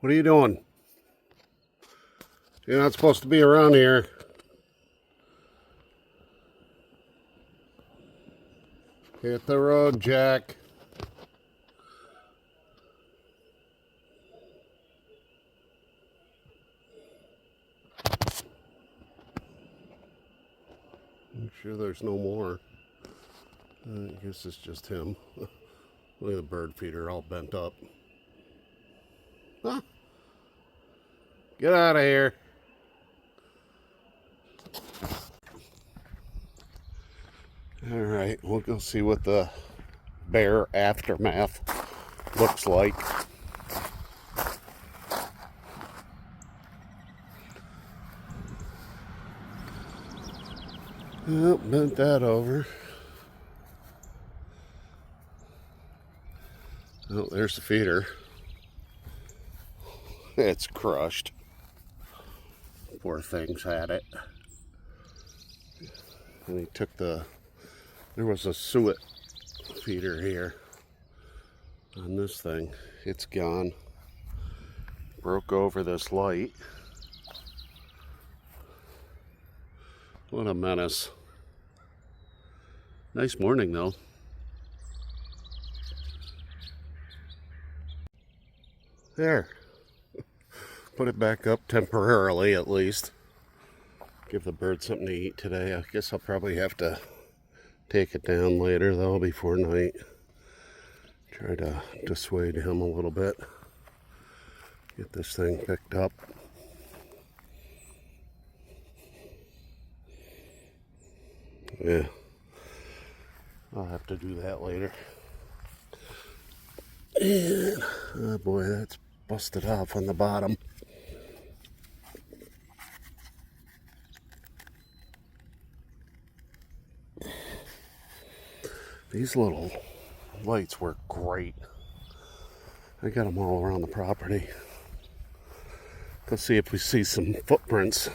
What are you doing? You're not supposed to be around here. Hit the road, Jack. I'm sure there's no more. I guess it's just him. Look at the bird feeder all bent up. Huh? Get out of here. All right, we'll go see what the bear aftermath looks like. Oh, bent that over. Oh, there's the feeder. It's crushed. Poor things had it. And he took there was a suet feeder here on this thing. It's gone. Broke over this light. What a menace. Nice morning though. There. Put it back up temporarily at least. Give the bird something to eat today. I guess I'll probably have to take it down later though before night. Try to dissuade him a little bit. Get this thing picked up. Yeah. I'll have to do that later. And, oh boy, that's busted off on the bottom. These little lights work great. I got them all around the property. Let's see if we see some footprints.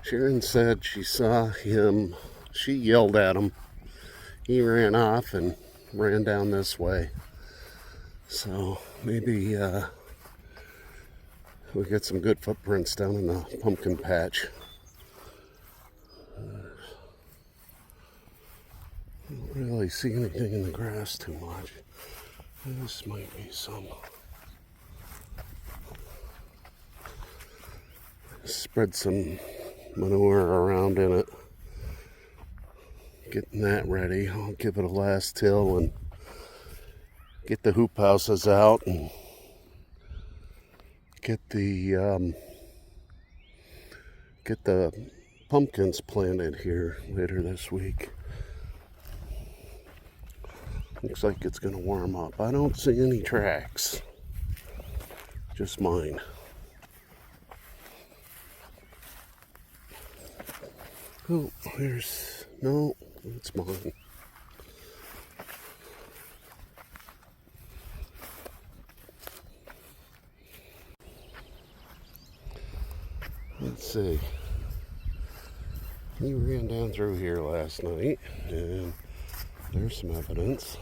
Sharon said she saw him. She yelled at him. He ran off and ran down this way. So maybe we get some good footprints down in the pumpkin patch. I don't really see anything in the grass too much. This might be some. Spread some manure around in it. Getting that ready. I'll give it a last till and get the hoop houses out and get the pumpkins planted here later this week. Looks like it's gonna warm up. I don't see any tracks. Just mine. Oh, no, it's mine. Let's see. He ran down through here last night, and there's some evidence.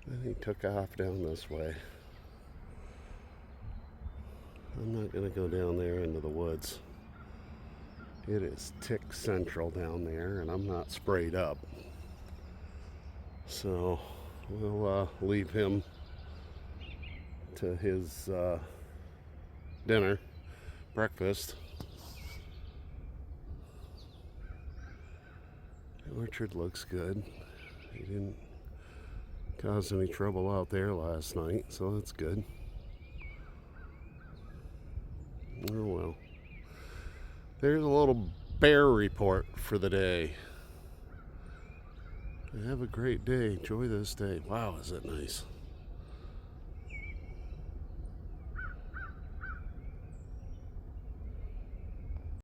And he took off down this way. I'm not going to go down there into the woods. It is tick central down there, and I'm not sprayed up. So we'll leave him to his dinner, breakfast. The orchard looks good. He didn't cause any trouble out there last night, so that's good. Oh well. There's a little bear report for the day. Have a great day. Enjoy this day. Wow, is it nice.